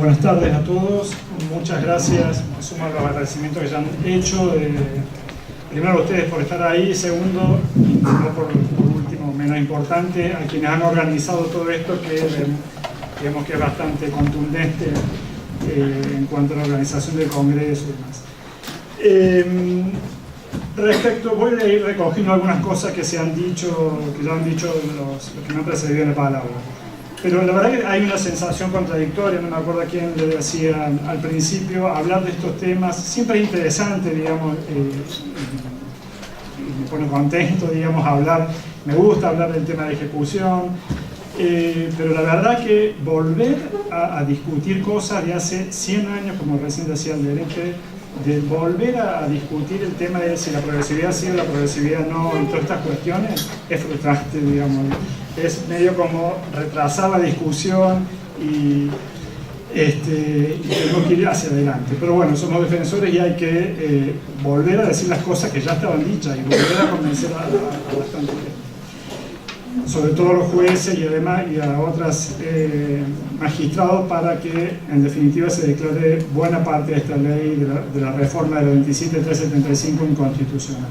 Buenas tardes a todos, muchas gracias, me sumo a los agradecimientos que ya han hecho, primero a ustedes por estar ahí, segundo, y no por último, menos importante, a quienes han organizado todo esto, que digamos que es bastante contundente en cuanto a la organización del Congreso y demás. Respecto, voy a ir recogiendo algunas cosas que se han dicho, que ya han dicho los que me han precedido en la palabra. Pero la verdad que hay una sensación contradictoria, no me acuerdo a quién le decía al principio, hablar de estos temas siempre es interesante, digamos, me pone contento, digamos, me gusta hablar del tema de ejecución, pero la verdad que volver a discutir cosas de hace 100 años, como recién decía el gerente, de volver a discutir el tema de si la progresividad sí o la progresividad no, en todas estas cuestiones, es frustrante, digamos. Es medio como retrasar la discusión y tenemos que ir hacia adelante. Pero bueno, somos defensores y hay que volver a decir las cosas que ya estaban dichas y volver a convencer a bastante gente, sobre todo a los jueces y además y a otros magistrados, para que en definitiva se declare buena parte de esta ley de la reforma de la 27.375 inconstitucional.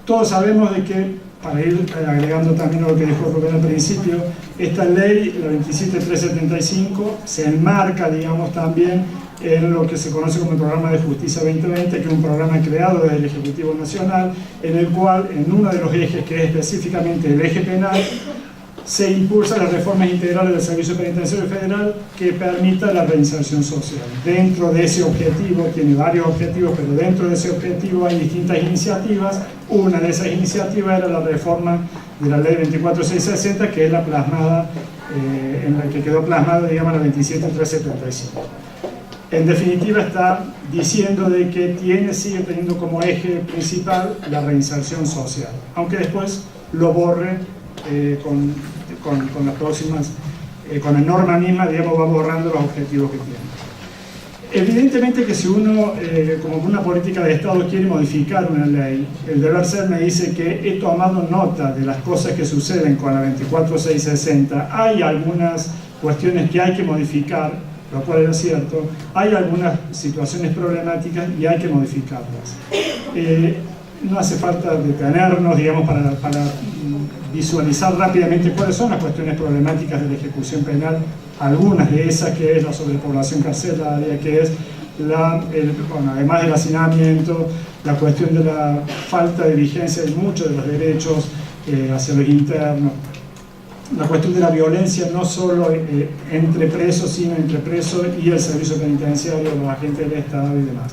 Todos sabemos de que, para ir agregando también lo que dijo Rubén al principio, esta ley, la 27.375, se enmarca, digamos, también en lo que se conoce como el Programa de Justicia 2020, que es un programa creado desde el Ejecutivo Nacional, en el cual, en uno de los ejes, que es específicamente el eje penal, se impulsan las reformas integrales del Servicio Penitenciario Federal que permita la reinserción social. Dentro de ese objetivo, tiene varios objetivos, pero dentro de ese objetivo hay distintas iniciativas. Una de esas iniciativas era la reforma de la Ley 24.660, que es la plasmada, en la que quedó plasmada, digamos, la 27.375. En definitiva, está diciendo de que sigue teniendo como eje principal la reinserción social, aunque después lo borre con las próximas, con la norma misma, digamos, va borrando los objetivos que tiene. Evidentemente que si uno, como una política de Estado, quiere modificar una ley, el deber ser me dice que he tomado nota de las cosas que suceden con la 24.660, hay algunas cuestiones que hay que modificar, lo cual es cierto, hay algunas situaciones problemáticas y hay que modificarlas. No hace falta detenernos, digamos, para visualizar rápidamente cuáles son las cuestiones problemáticas de la ejecución penal, algunas de esas, que es la sobrepoblación carcelaria, que es además del hacinamiento, la cuestión de la falta de vigencia de muchos de los derechos hacia los internos, la cuestión de la violencia no solo entre presos, sino entre presos y el servicio penitenciario, los agentes del Estado y demás.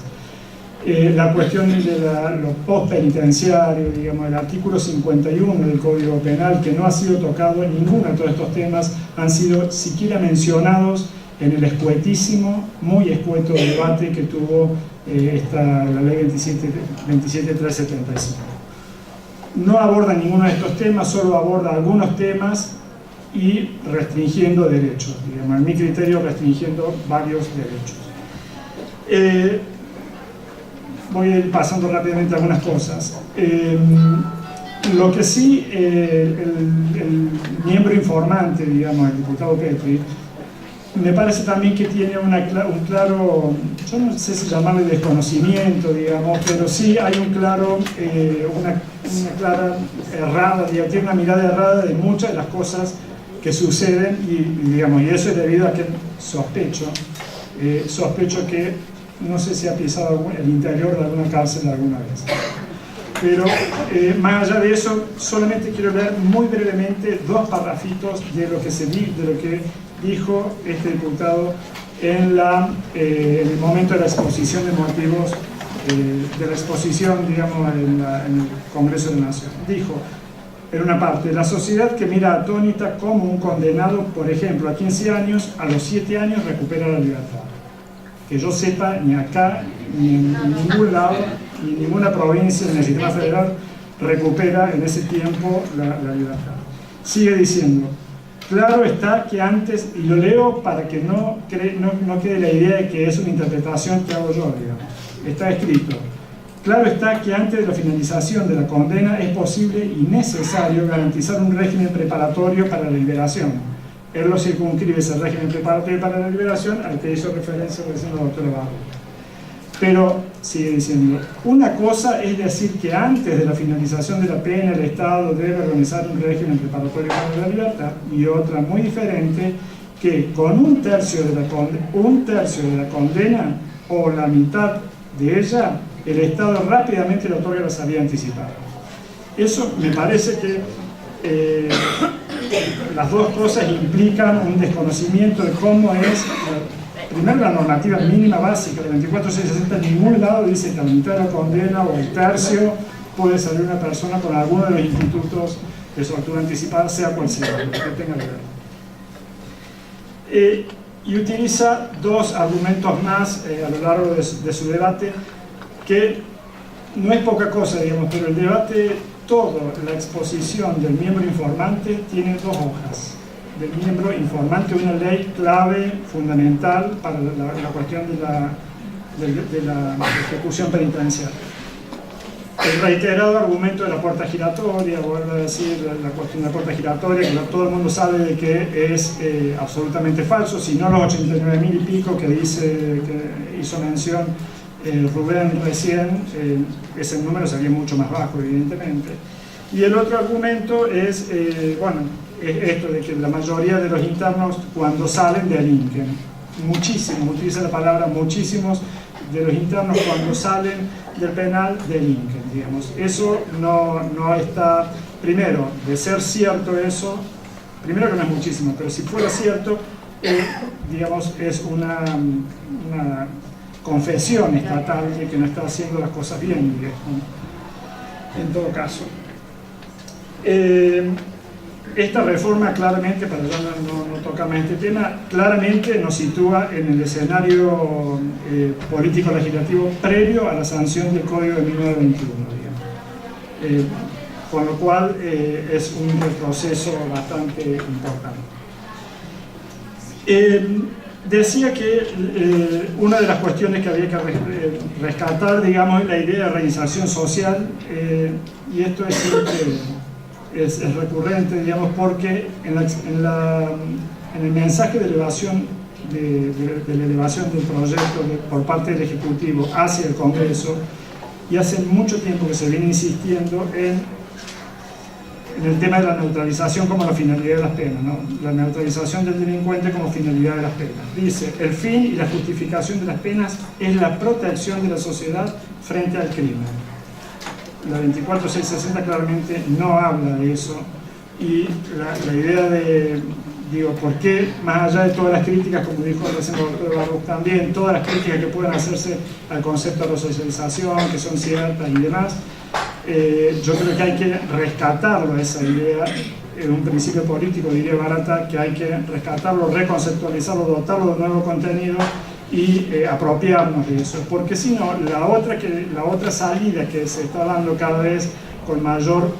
La cuestión de lo postpenitenciario, digamos, el artículo 51 del Código Penal, que no ha sido tocado en ninguno de todos estos temas, han sido siquiera mencionados en el escuetísimo, muy escueto debate que tuvo la ley 27.375. No aborda ninguno de estos temas, solo aborda algunos temas y restringiendo derechos, digamos, en mi criterio restringiendo varios derechos. Voy a ir pasando rápidamente algunas cosas. Lo que sí, el miembro informante, digamos, el diputado Petri, me parece también que tiene un claro, yo no sé si llamarle desconocimiento, digamos, pero sí hay una clara errada, digamos, tiene una mirada errada de muchas de las cosas que suceden y eso es debido a que sospecho que no sé si ha pisado el interior de alguna cárcel alguna vez. Pero más allá de eso, solamente quiero leer muy brevemente dos parrafitos de lo que dijo este diputado en el momento de la exposición de motivos, de la exposición, digamos, en el Congreso de la Nación. Dijo, en una parte, la sociedad que mira atónita como un condenado, por ejemplo, a 15 años, a los 7 años recupera la libertad. Que yo sepa, ni acá, ni en ningún lado, ni en ninguna provincia, ni en el sistema federal, recupera en ese tiempo la libertad. Sigue diciendo, claro está que antes, y lo leo para que no quede la idea de que es una interpretación que hago yo, digamos. Está escrito, claro está que antes de la finalización de la condena es posible y necesario garantizar un régimen preparatorio para la liberación, él lo circunscribe ese régimen preparatorio para la liberación al que hizo referencia recién la doctora Barro. Pero, sigue diciendo, una cosa es decir que antes de la finalización de la pena el Estado debe organizar un régimen preparatorio para la libertad, y otra muy diferente, que con un tercio de la condena o la mitad de ella, el Estado rápidamente le otorga la salida anticipada. Eso me parece que las dos cosas implican un desconocimiento de cómo es, primero, la normativa mínima básica de 24.660. En ningún lado dice que a la mitad de la condena o el tercio puede salir una persona con alguno de los institutos de soltura anticipada, sea cual sea, lo que tenga que ver. Y utiliza dos argumentos más a lo largo de su debate, que no es poca cosa, digamos, pero el debate, toda la exposición del miembro informante tiene dos hojas. Del miembro informante, una ley clave, fundamental para la cuestión de la ejecución penitenciaria. El reiterado argumento de la puerta giratoria, vuelvo a decir, la cuestión de la puerta giratoria, que todo el mundo sabe de que es absolutamente falso, si no los 89.000 y pico que hizo mención Rubén recién, ese número sería mucho más bajo, evidentemente. Y el otro argumento es, bueno, es esto de que la mayoría de los internos cuando salen delinquen. Muchísimos, utiliza la palabra muchísimos de los internos cuando salen del penal delinquen, digamos. Eso no está, primero, de ser cierto eso, primero que no es muchísimo, pero si fuera cierto, digamos, es una confesión estatal de que no está haciendo las cosas bien, digamos, en todo caso. Esta reforma claramente, para ya no tocar más este tema, claramente nos sitúa en el escenario político-legislativo previo a la sanción del Código de 1921, digamos. Con lo cual es un retroceso bastante importante. Decía que una de las cuestiones que había que rescatar, digamos, es la idea de reinserción social, y esto es recurrente, digamos, porque en el mensaje de elevación de la elevación del proyecto por parte del Ejecutivo hacia el Congreso, y hace mucho tiempo que se viene insistiendo en el tema de la neutralización como la finalidad de las penas, ¿no? La neutralización del delincuente como finalidad de las penas. Dice, el fin y la justificación de las penas es la protección de la sociedad frente al crimen. La 24.660 claramente no habla de eso, y la idea de, digo, ¿por qué, más allá de todas las críticas, como dijo recién el doctor Barros también, todas las críticas que pueden hacerse al concepto de resocialización, que son ciertas y demás, yo creo que hay que rescatarlo, esa idea, un principio político, diría Barata, que hay que rescatarlo, reconceptualizarlo, dotarlo de nuevo contenido y apropiarnos de eso, porque si no, la otra salida que se está dando cada vez con mayor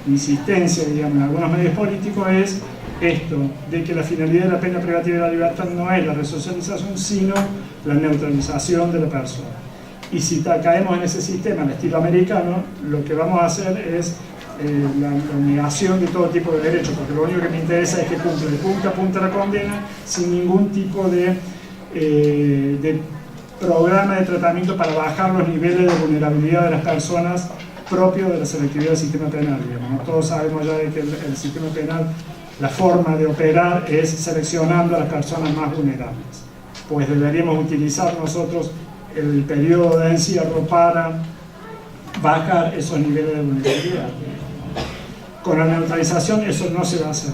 insistencia, digamos, en algunos medios políticos, es esto, de que la finalidad de la pena privativa de la libertad no es la resocialización, sino la neutralización de la persona. Y si caemos en ese sistema, al estilo americano, lo que vamos a hacer es la negación de todo tipo de derechos, porque lo único que me interesa es que cumpla de punta a punta la condena, sin ningún tipo de programa de tratamiento para bajar los niveles de vulnerabilidad de las personas propios de la selectividad del sistema penal, digamos. Todos sabemos ya de que el sistema penal, la forma de operar es seleccionando a las personas más vulnerables. Pues deberíamos utilizar nosotros el periodo de encierro para bajar esos niveles de vulnerabilidad. Con la neutralización eso no se va a hacer.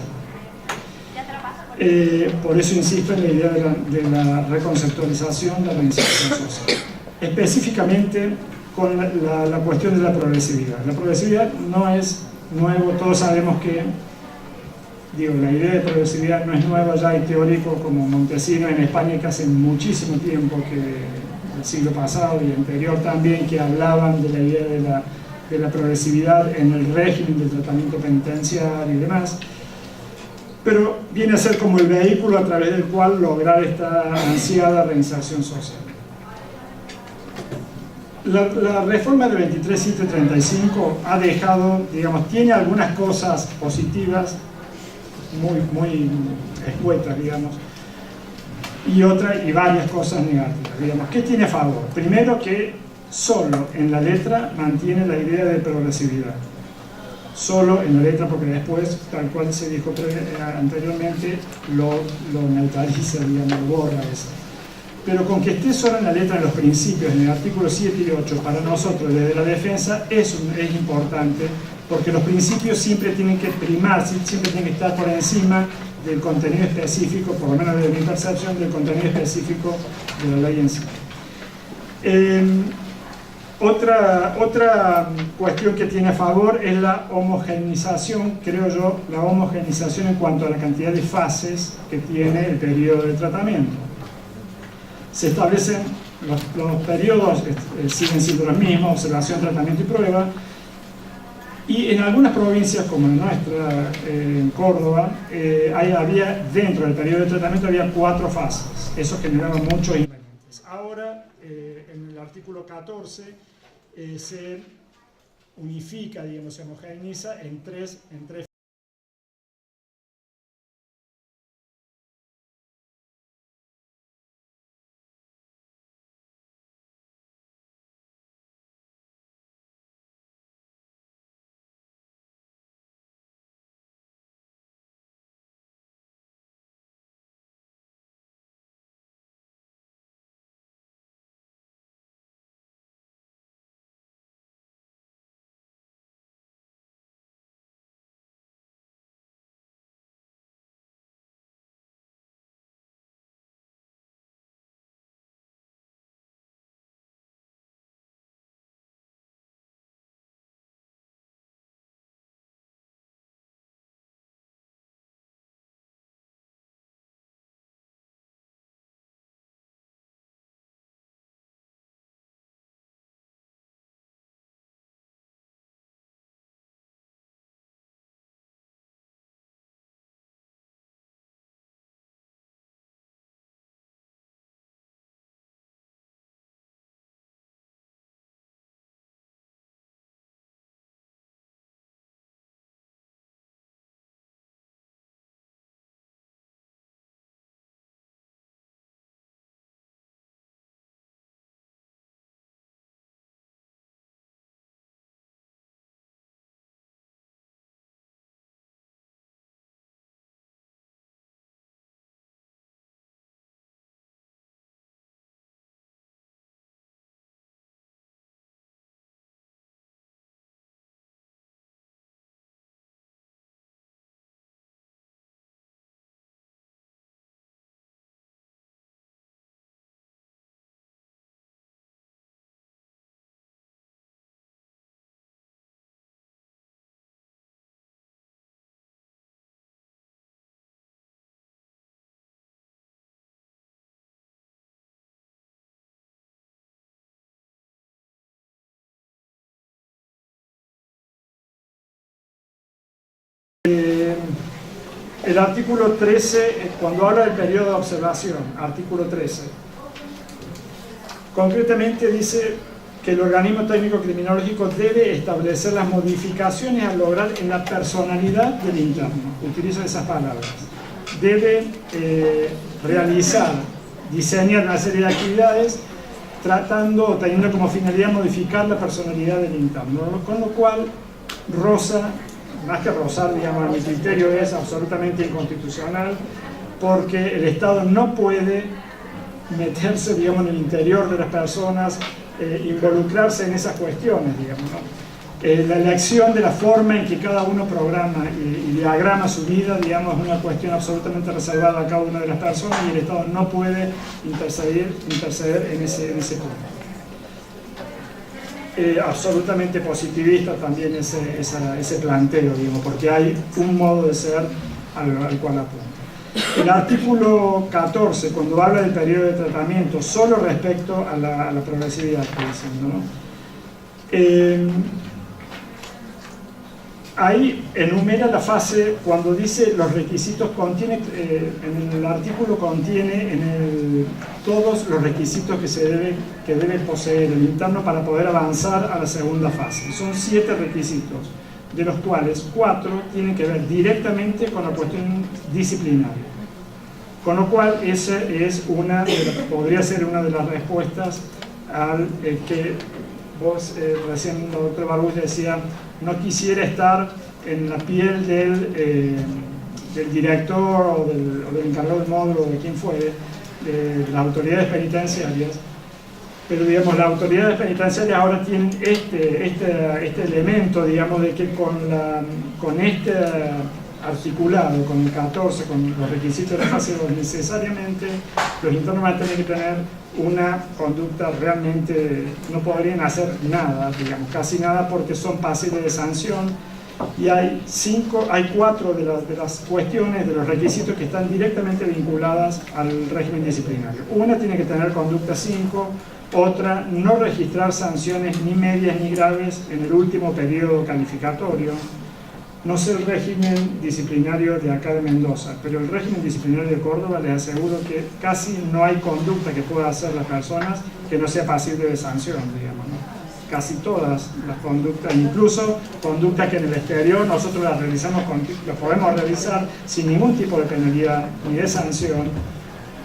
Por eso insisto en la idea de la reconceptualización de la reinserción social. Específicamente con la cuestión de la progresividad. La progresividad no es nuevo, todos sabemos que, digo, la idea de progresividad no es nueva, ya hay teóricos como Montesino en España que hace muchísimo tiempo, que el siglo pasado y anterior también, que hablaban de la idea de la progresividad en el régimen del tratamiento penitenciario y demás, pero viene a ser como el vehículo a través del cual lograr esta ansiada reinserción social. La reforma de 23.735 ha dejado, digamos, tiene algunas cosas positivas, muy escuetas, digamos, y varias cosas negativas, digamos. ¿Qué tiene a favor? Primero, que solo en la letra mantiene la idea de progresividad. Solo en la letra, porque después, tal cual se dijo anteriormente, lo neutraliza, digamos, lo borra eso. Pero con que esté solo en la letra, en los principios, en el artículo 7 y 8, para nosotros desde la defensa, eso es importante, porque los principios siempre tienen que primar, siempre tienen que estar por encima del contenido específico, por lo menos desde mi percepción, del contenido específico de la ley en sí. Otra cuestión que tiene a favor es la homogeneización, creo yo, la homogeneización en cuanto a la cantidad de fases que tiene el periodo de tratamiento. Se establecen, los periodos siguen siendo los mismos, observación, tratamiento y prueba, y en algunas provincias, como en nuestra, en Córdoba, había, dentro del periodo de tratamiento había 4 fases. Eso generaba muchos inconvenientes. Ahora, en el artículo 14, se unifica, digamos, se homogeneiza en tres El artículo 13, cuando habla del periodo de observación, artículo 13, concretamente dice que el organismo técnico criminológico debe establecer las modificaciones a lograr en la personalidad del interno. Utilizo esas palabras. Debe diseñar una serie de actividades tratando o teniendo como finalidad modificar la personalidad del interno, con lo cual roza, más que rozar, digamos, a mi criterio es absolutamente inconstitucional, porque el Estado no puede meterse, digamos, en el interior de las personas, involucrarse en esas cuestiones, digamos, ¿no? La elección de la forma en que cada uno programa y diagrama su vida, digamos, es una cuestión absolutamente reservada a cada una de las personas, y el Estado no puede interceder en ese punto. Absolutamente positivista también ese planteo, digamos, porque hay un modo de ser al cual apunta. El artículo 14, cuando habla del periodo de tratamiento, solo respecto a la progresividad, estoy diciendo, ¿no? Ahí enumera la fase, cuando dice los requisitos, contiene, en el artículo contiene todos los requisitos que debe poseer el interno para poder avanzar a la segunda fase. Son 7 requisitos. de los cuales 4 tienen que ver directamente con la cuestión disciplinaria. Con lo cual, esa es podría ser una de las respuestas al que vos recién, el doctor Barbus decía, no quisiera estar en la piel del director o del encargado del módulo, de quien fuere, de las autoridades penitenciarias, pero digamos, las autoridades penitenciarias ahora tienen este elemento, digamos, de que con este articulado, con el 14, con los requisitos de la fase 2, necesariamente los internos van a tener que tener una conducta realmente, no podrían hacer nada, digamos, casi nada, porque son pasibles de sanción, y hay 4 de las cuestiones, de los requisitos que están directamente vinculadas al régimen disciplinario. Una tiene que tener conducta 5, otra, no registrar sanciones ni medias ni graves en el último periodo calificatorio. No sé el régimen disciplinario de acá de Mendoza, pero el régimen disciplinario de Córdoba les aseguro que casi no hay conducta que puedan hacer las personas que no sea pasible de sanción, digamos, ¿no? Casi todas las conductas, incluso conductas que en el exterior nosotros las podemos realizar sin ningún tipo de penalidad ni de sanción.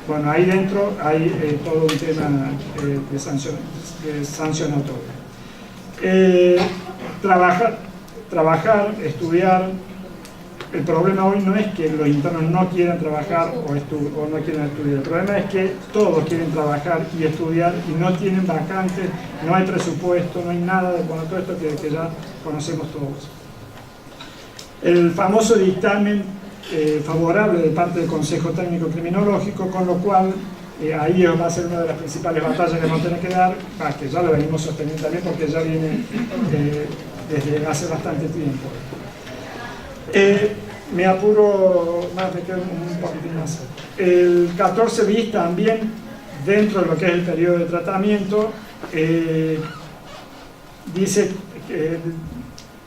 Bueno, ahí dentro hay todo un tema de sancionatoria. Trabajar, estudiar. El problema hoy no es que los internos no quieran trabajar o no quieran estudiar. El problema es que todos quieren trabajar y estudiar y no tienen vacantes, no hay presupuesto, no hay nada de todo esto que ya conocemos todos. El famoso dictamen favorable de parte del Consejo Técnico Criminológico, con lo cual ahí va a ser una de las principales batallas que vamos a tener que dar, que ya lo venimos sosteniendo también porque ya viene desde hace bastante tiempo. Me apuro más, me quedo un poquitín más. El 14 bis también, dentro de lo que es el periodo de tratamiento, dice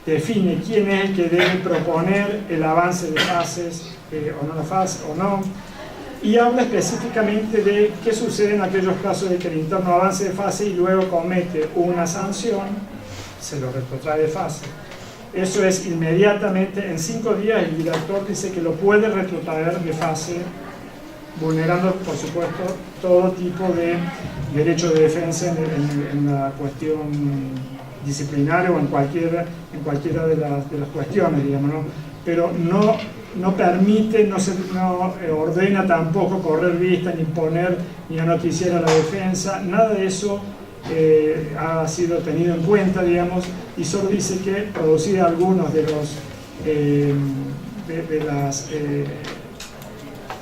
define quién es el que debe proponer el avance de fases o no, y habla específicamente de qué sucede en aquellos casos de que el interno avance de fase y luego comete una sanción, se lo retrotrae de fase. Eso es inmediatamente, en 5 días el director dice que lo puede retrotraer de fase, vulnerando, por supuesto, todo tipo de derecho de defensa en la cuestión disciplinaria o en cualquiera de las cuestiones, digamos, ¿no? Pero no permite, no ordena tampoco correr vista, ni imponer, ni anoticiar a la defensa, nada de eso ha sido tenido en cuenta, digamos, y solo dice que producir algunos de los de las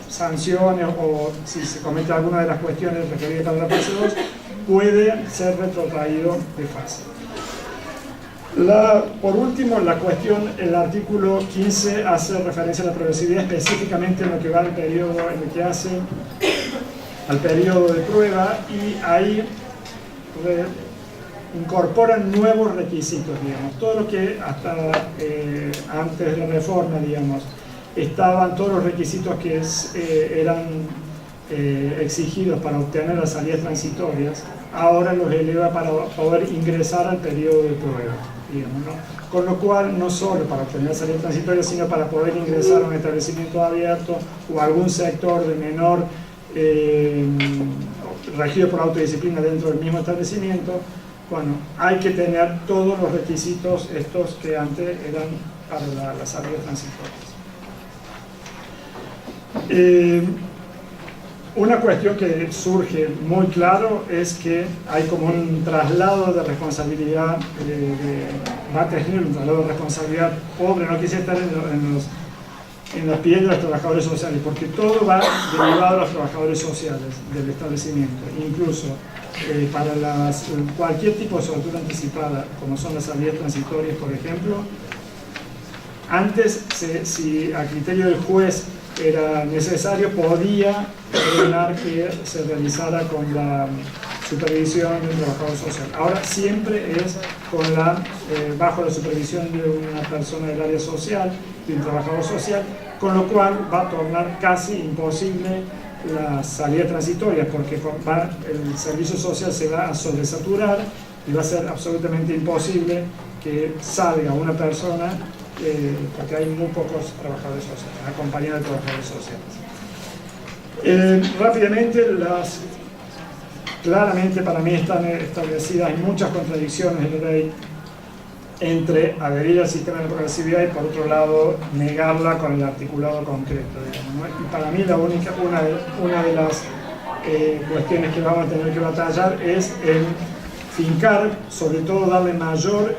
sanciones o si se comete alguna de las cuestiones referidas a la fase 2 puede ser retrotraído de fase. Por último, la cuestión, el artículo 15 hace referencia a la progresividad específicamente en lo que va al periodo, en lo que hace al periodo de prueba, y ahí incorporan nuevos requisitos, digamos, todo lo que hasta antes de la reforma, digamos, estaban todos los requisitos que eran exigidos para obtener las salidas transitorias, ahora los eleva para poder ingresar al periodo de prueba, digamos, ¿no? Con lo cual, no solo para obtener salida transitoria, sino para poder ingresar a un establecimiento abierto o a algún sector de menor regido por autodisciplina dentro del mismo establecimiento. Bueno, hay que tener todos los requisitos estos que antes eran para las salidas transitorias. Una cuestión que surge muy claro es que hay como un traslado de responsabilidad, va a tener un traslado de responsabilidad pobre, no quise estar en la piel de los trabajadores sociales, porque todo va derivado a los trabajadores sociales del establecimiento, incluso para cualquier tipo de soltura anticipada, como son las salidas transitorias, por ejemplo. Antes, si a criterio del juez era necesario, podía ordenar que se realizara con la supervisión del trabajador social. Ahora siempre es bajo la supervisión de una persona del área social, de un trabajador social, con lo cual va a tornar casi imposible la salida transitoria, porque el servicio social se va a sobresaturar y va a ser absolutamente imposible que salga una persona, porque hay muy pocos trabajadores sociales, acompañados de trabajadores sociales. Rápidamente, claramente para mí están establecidas muchas contradicciones en la ley entre adherir al sistema de progresividad y por otro lado negarla con el articulado concreto, digamos, ¿no? Y para mí una de las cuestiones que vamos a tener que batallar es en fincar, sobre todo darle mayor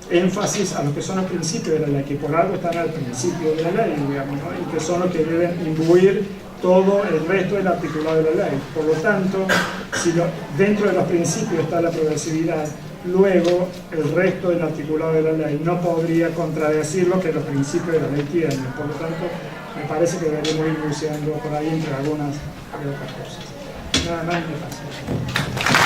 énfasis a lo que son los principios de la ley, que por algo están al principio de la ley, digamos, ¿no? Y que son los que deben imbuir todo el resto del articulado de la ley. Por lo tanto, si dentro de los principios está la progresividad, luego el resto del articulado de la ley no podría contradecir lo que los principios de la ley tienen. Por lo tanto, me parece que deberíamos ir buceando por ahí entre algunas otras cosas. Nada más, me pasa.